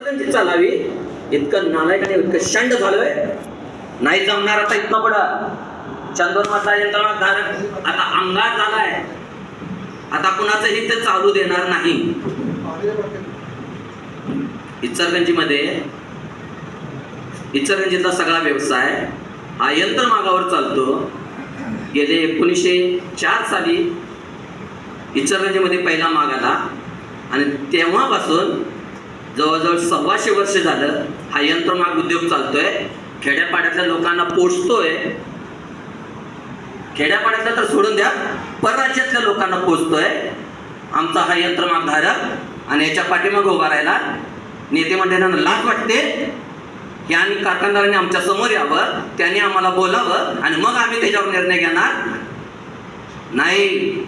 चालावी इतकं नालायक आणि इतकं शंड झालोय. नाही जमणार आता इतकं पुढं. चंदोर मधला यंत्रणाधारक आता अंगात झालाय. आता कुणाचंही ते चालू देणार नाही. इचलकरंजीतला सगळा व्यवसाय हा यंत्रमागावर चालतो. गेले 1904 साली इचलकरंजीमध्ये पहिला माग आला आणि तेव्हापासून जवळजवळ 125 वर्ष झालं हा यंत्रमाग उद्योग चालतोय. खेड्यापाड्यातल्या लोकांना पोचतोय. खेड्यापाड्यातल्या तर सोडून द्या, परराज्यातल्या लोकांना पोचतोय आमचा हा यंत्रमाग धारक. आणि याच्या पाठीमागे उभा राहायला नेते मंडळींना लाज वाटते. यांनी कारखानदारांनी आमच्या समोर यावं, त्यांनी आम्हाला बोलावं आणि मग आम्ही त्याच्यावर निर्णय घेणार. नाही,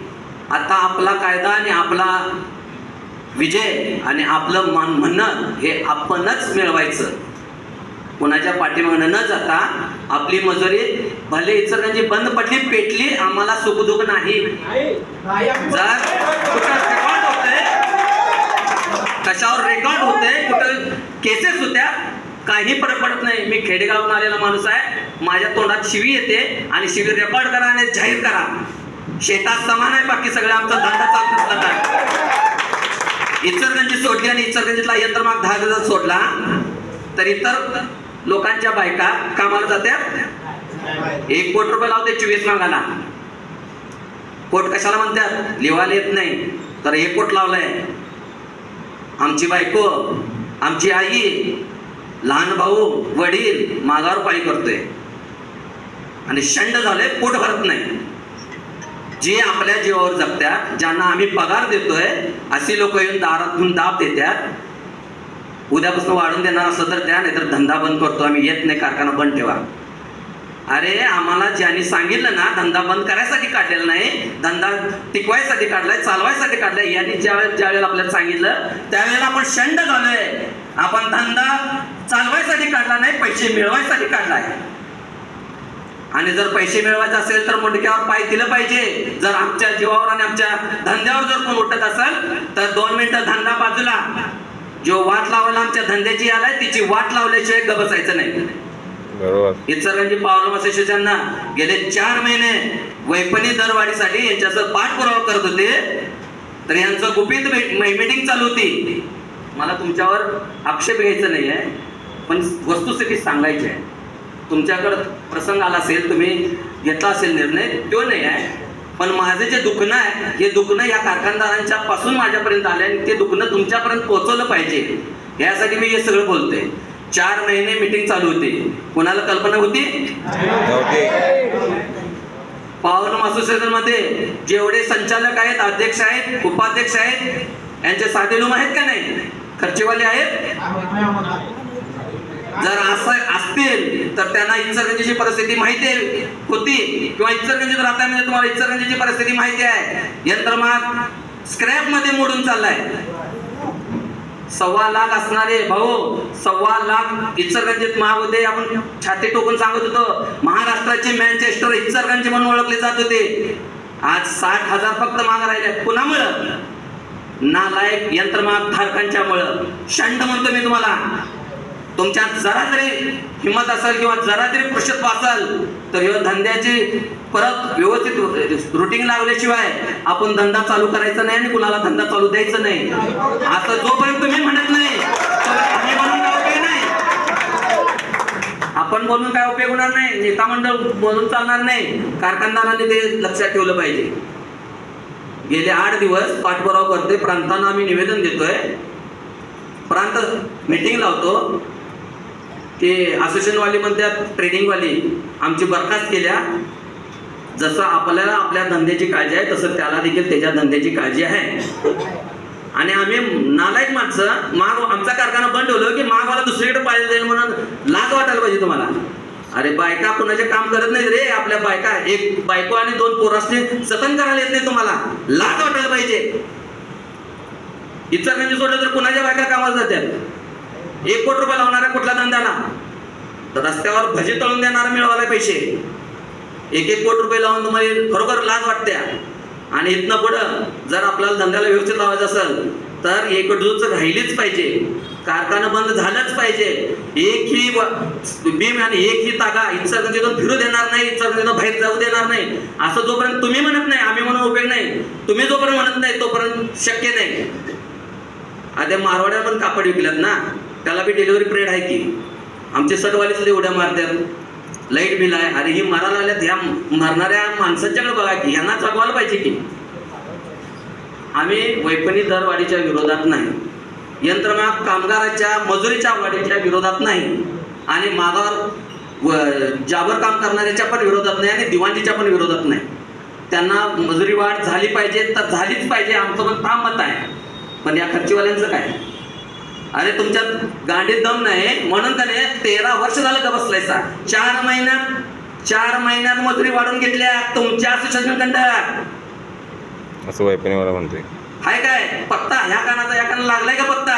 आता आपला कायदा आणि आपला विजय आणि आपलं म्हणणं हे आपणच मिळवायचं. कोणाच्या पाठीमागे न जाता आपली मजुरी भले इचलकरंजी बंद पडली पेटली आम्हाला सुखदुःख नाही. जर कुठं रेकॉर्ड होतंय, कशावर रेकॉर्ड होतंय, कुठं केसेस होत्या, काही फरक पडत नाही. मी खेडेगावून आलेला माणूस आहे. माझ्या तोंडात शिवी येते आणि शिवी रेकॉर्ड करा आणि जाहीर करा. शेतात समान आहे, बाकी सगळं आमचा धंदा चालत असला. इचलकरंजी सोडली आणि इचलकरंजीतला यंत्रमाग धारक सोडला तर इतर लोकांच्या बायका कामाला जात्यात. 1 कोटी रुपये लावते 24 मागाला. कोट कशाला म्हणतात? लिवायला येत नाही तर 1 कोट लावलाय. आमची बायको, आमची आई, लहान भाऊ, वडील मागावर पाळी करतोय आणि शंड झालंय. पोट भरत नाही. जे आपल्या जीवावर जगत्यात, ज्यांना आम्ही पगार देतोय, अशी लोक येऊन दारातून दाब देतात. उद्यापासून वाढून देणार असं तर द्या, नाहीतर धंदा बंद करतो आम्ही, येत नाही, कारखाना बंद ठेवा. अरे आम्हाला ज्यांनी सांगितलं ना धंदा बंद करायसाठी काढलेला नाही, धंदा टिकवायसाठी काढलाय, चालवायसाठी काढलाय. यांनी ज्यावेळेला आपल्याला सांगितलं त्यावेळेला आपण शंड झालोय. आपण धंदा चालवायसाठी काढला नाही, पैसे मिळवायसाठी काढलाय. आणि जर पैसे मिळवायचे असेल तर मुंडक्यावर पाय दिलं पाहिजे. जर आमच्या जीवावर आणि आमच्या धंद्यावर जर कोण उठत असेल तर 2 मिनिटं धंदा बाजूला. जो वाट लावायला आमच्या धंद्याची आलाय तिची वाट लावल्याशिवाय ग बसायचं नाही. इचलकरंजी पॉवर असोसिएशनना गेले 4 महिने वैपणी दरवाढीसाठी यांच्यासह पाठपुरावा करत होते. तर यांचं गुपित मीटिंग चालू होती. मला तुमच्यावर आक्षेप घ्यायचा नाही आहे, पण वस्तुस्थिती सांगायची आहे. तुमच्याकडं प्रसंग आला असेल, तुम्ही घेतला असेल निर्णय, तो नाही आहे. पण माझं जे दुखणं आहे, हे दुखणं या कारखानदारांच्या पासून माझ्यापर्यंत आले आणि ते दुखणं तुमच्यापर्यंत पोहोचवलं पाहिजे, यासाठी मी हे सगळं बोलतोय. 4 महिने मीटिंग चालू होती. कोणाला कल्पना होती? पॉवर असोसिएशन मध्ये जेवढे संचालक आहेत, अध्यक्ष आहेत, उपाध्यक्ष आहेत, यांचे साधे लोक आहेत का नाही? खर्चेवाले आहेत? जर असं असतील तर त्यांना इचलकरंजीची परिस्थिती माहिती होती किंवा इचलकरंजीत राहता म्हणजे तुम्हाला इचलकरंजीची परिस्थिती माहिती आहे. यंत्रमाग स्क्रॅप मध्ये मोडून चाललाय. 1.25 लाख असणारे भाऊ, 1.25 लाख इचलकरंजीत महाग होते. आपण छाती टोकून सांगत होतो, महाराष्ट्राची मँचेस्टर इचलकरंजी म्हणून ओळखले जात होते. आज 60,000 फक्त महाग राहिले. कुणामुळं? नालायक यंत्रमाग धारकांच्यामुळं. शंड म्हणतो मी तुम्हाला. तुमच्यात जरा जरी हिंमत असेल किंवा जरा जरी पुरुषत्व असेल तर ह्या धंद्याची परत व्यवस्थित रुटीन लावल्याशिवाय आपण धंदा चालू करायचा नाही आणि कुणाला धंदा चालू द्यायचा नाही. असं जोपर्यंत तुम्ही म्हणत नाही आम्ही म्हणून काय उपयोग नाही. आपण बोलून काय उपयोग होणार नाही. नेता मंडळ बोलून चालणार नाही. कारखानदारांनी ते लक्षात ठेवलं पाहिजे. गेले 8 दिवस पाठपुरावा करतोय. प्रांतांना आम्ही निवेदन देतोय. प्रांत मीटिंग लावतो. ते असोसिएशनवाली म्हणतात, ट्रेनिंगवाली आमची बरखास्त केल्या. जसं आपल्याला आपल्या धंद्याची काळजी आहे तसं त्याला देखील त्याच्या धंद्याची काळजी आहे. आणि आम्ही नालायक माणसं, माग आमचा कारखाना बंद होलो की मागवाला दुसरीकडे पाहिजे जाईल म्हणून लाज वाटायला पाहिजे तुम्हाला. अरे बायका कुणाचे काम करत नाही रे. आपल्या बायका, एक बायको आणि 2 पोरांनी जतन करायला येत नाही तुम्हाला. लाज वाटायला पाहिजे. इचलकरंजी सोडलं तर कुणाच्या बायका कामाला जातात? 1 कोटी रुपये लावणाऱ्या कुठल्या धंद्याला? तर रस्त्यावर भजी तळून देणारा मिळवायला पैसे 1 कोटी रुपये लावून तुम्हाला खरोखर लाज वाटते. आणि इथनं पुढं जर आपल्याला धंद्याला व्यवस्थित लावायचं असेल तर एकजूट राहिलीच पाहिजे. कारखाना बंद झालंच पाहिजे. एकही बीम आणि एकही तागा इचलकरंजीतून फिरू देणार नाही, इचलकरंजीतून बाहेर जाऊ देणार नाही. असं जोपर्यंत तुम्ही म्हणत नाही, आम्ही म्हणून उपयोग नाही. तुम्ही जोपर्यंत म्हणत नाही तोपर्यंत शक्य नाही. आता मारवाड्या पण कापड विकल्यात ना, त्याला बी डिलिव्हरी पिरियड आहे की. आमचे सटवालीच उड्या मारतात, लाईट बिल आहे. अरे ही मारायला आल्यात, ह्या मारणाऱ्या माणसांच्याकडे बघा की, यांना जगवायला पाहिजे की. आम्ही वैपणी दरवाढीच्या विरोधात नाही, यंत्रमाग कामगाराच्या मजुरीच्या वाढीच्या विरोधात नाही, आणि मागावर जाबर काम करणाऱ्याच्या पण विरोधात नाही, आणि दिवाणजीच्या पण विरोधात नाही. त्यांना मजुरी वाढ झाली पाहिजे तर झालीच पाहिजे, आमचं पण ठाम मत आहे. पण या खर्चीवाल्यांचं काय? अरे तुमच्यात गांडीत दम नाही म्हणून का नाही 13 वर्ष झालं का बसलायचा. 4 महिन्यात मजुरी वाढून घेतल्या तुमच्या असोसिएशन असं वैपणीवाला म्हणतोय. हाय काय पत्ता? ह्या कानाचा या कानाला लागलाय का पत्ता?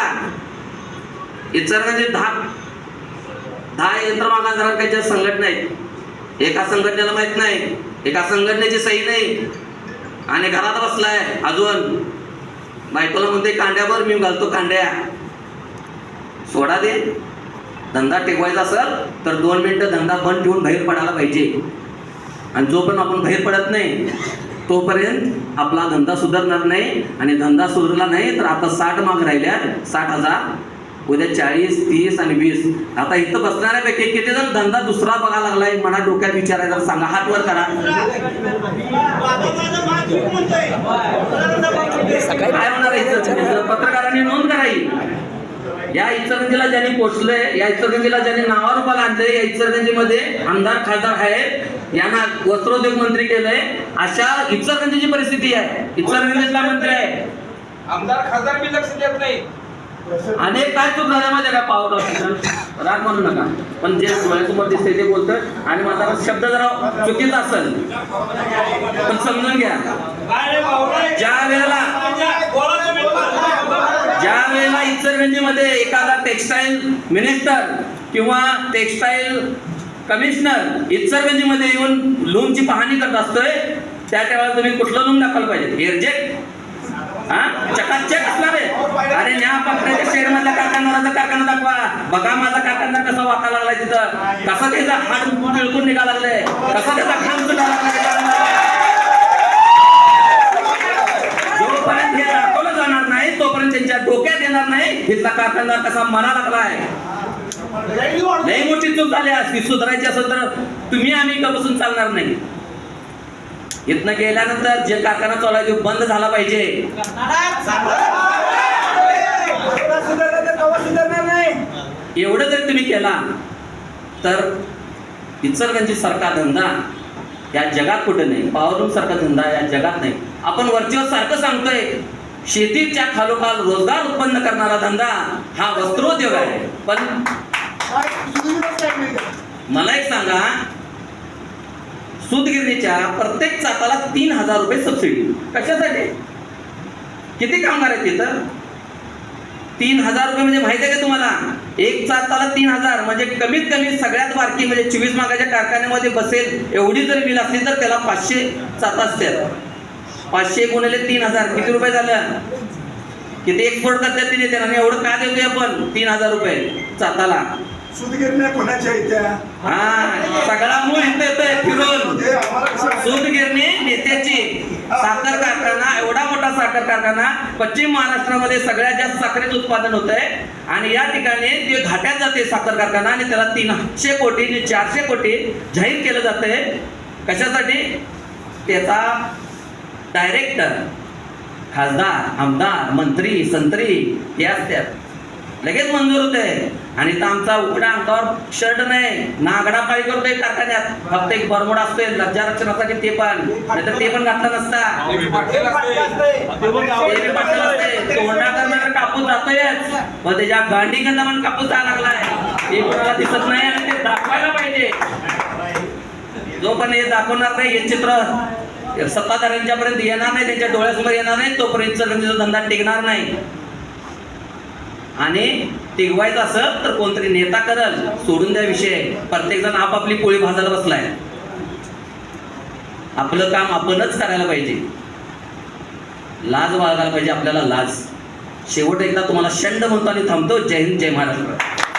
इचलकरंजीत 10 यंत्रमागांच्या संघटना आहेत. एका संघटनेला माहित नाही, एका संघटनेची सही नाही, आणि घरात बसलाय अजून. बायकोला म्हणते कांड्यावर मी घालतो कांड्या. सोडा दे. धंदा टिकवायचा असेल तर 2 मिनिटं धंदा बंद ठेवून बाहेर पडायला पाहिजे. आणि जोपर्यंत आपण बाहेर पडत नाही तोपर्यंत आपला धंदा सुधारणार नाही. आणि धंदा सुधारला नाही तर आता 60 माग राहिल्या, 60,000, उद्या 40, 30 आणि 20. आता इथं बसणाऱ्यापैकी किती जण धंदा दुसरा बघायला लागलाय? मला डोक्यात विचारायला सांगा, हात वर करा. काय होणार आहे? पत्रकारांनी नोंद करावी. या इचलकरंजीला ज्यांनी पोचलंय, या इचलकरंजीला ज्यांनी नावारूपाला आणलंय, या इचलकरंजीमध्ये आमदार खासदार आहेत, यांना वस्त्रोद्योग मंत्री केलंय, अशा इचलकरंजीची परिस्थिती आहे. इचलकरंजीला मंत्री आहे, आमदार खासदार बी लक्ष देत नाही. अनेक काय चूक झाल्या माझ्या का पावर ऑफिसर, राग म्हणू नका, पण जे डोळ्यासमोर दिसते ते बोलतं. आणि माझा शब्द जरा चुकीचा असेल पण समजून घ्या. ज्या वेळेला इचलकरंजीमध्ये एखादा टेक्सटाईल मिनिस्टर किंवा टेक्सटाईल कमिशनर इचलकरंजीमध्ये येऊन लूमची पाहणी करत असतोय, त्या वेळेला तुम्ही कुठलं लूम दाखवलं पाहिजे? एअरजेट, चकाचक असणार आहे. अरे न्या पकड्याच्या शेड मधल्या कारखानदाराचा कारखाना दाखवा. बघा माझा कारखानदार कसा वाका लागलाय, तिथं कसा त्याचा हात पिळकून निघा लागलाय, कसा त्याचा खांब सुद्धा लागलाय. जोपर्यंत हे दाखवलं जाणार नाही तोपर्यंत त्यांच्या डोक्यात येणार नाही तिथला कारखानदार कसा मरा लागलाय. लई मोठी चूक झाली असती. सुधारायची असेल तर तुम्ही आम्ही का बसून चालणार नाही. इथनं गेल्यानंतर जे कारखाना चालू आहे तो बंद झाला पाहिजे. एवढं जर तुम्ही केला तर इचलकरंजी सारखा धंदा या जगात कुठे नाही. पॉवरलूम सारखा धंदा या जगात नाही. आपण वरचीवर सारखं सांगतोय शेतीच्या खालोखाल रोजगार उत्पन्न करणारा धंदा हा वस्त्रोद्योग आहे. पण मला एक सांगा, सूतगिरणीच्या प्रत्येक चाकाला 3,000 रुपये सबसिडी. कशासाठी? किती कामगार आहेत तिथं? 3,000 रुपये म्हणजे माहिती आहे का तुम्हाला? एक चाकाला 3,000 म्हणजे कमीत कमी सगळ्यात बारकी म्हणजे 24 मागाच्या कारखान्यामध्ये बसेल एवढी जर मिल असली तर त्याला 500 चाका असतात. 500 गुणिले 3,000 किती रुपये झालं? किती एक्सपोर्ट करतात तिने त्याला? आणि एवढं का देतोय आपण 3,000 रुपये चाकाला? सूतगिरण्या कोणाच्या इथ्या? सगळा मूळ इथं येतोय फिरून. सूतगिरणी नेत्याची. साखर कारखाना, एवढा मोठा साखर कारखाना पश्चिम महाराष्ट्रामध्ये सगळ्यात जास्त साखरेचं उत्पादन होत आहे. आणि या ठिकाणी ते घाट्यात जाते साखर कारखाना, आणि त्याला 300 कोटी आणि 400 कोटी जाहीर केलं जातंय. कशासाठी? त्याचा डायरेक्टर, खासदार, आमदार, मंत्री, संत्री हे असतात, लगेच मंजूर होते. आणि तर आमचा उघडा अंगावर शर्ट नाही, नागडा पाळी करतोय कारखान्यात. फक्त एक बरमोड असतोय लज्जा रक्षणासाठी, ते पण नाहीतर ते पण घातलं नसता. तोंडा करणारा कापूस जातोयच, मग त्याच्या गांडीकडनं पण कापूस जायला लागलाय. हे कोणाला दिसत नाही आणि ते दाखवायला पाहिजे. जो पण हे दाखवणार नाही, हे चित्र सत्ताधाऱ्यांच्या पर्यंत येणार नाही, त्यांच्या डोळ्यासमोर येणार नाही, तोपर्यंत इचलकरंजीचा धंदा टिकणार नाही. आणि टिकवायचं असेल तर कोणतरी नेता करल, सोडून द्या विषय. प्रत्येक जण आपापली पोळी भाजायला बसलाय. आपलं काम आपणच करायला पाहिजे. लाज बाळगायला पाहिजे आपल्याला, लाज. शेवट एकदा तुम्हाला शंड म्हणतो आणि थांबतो. जय हिंद, जय महाराष्ट्र.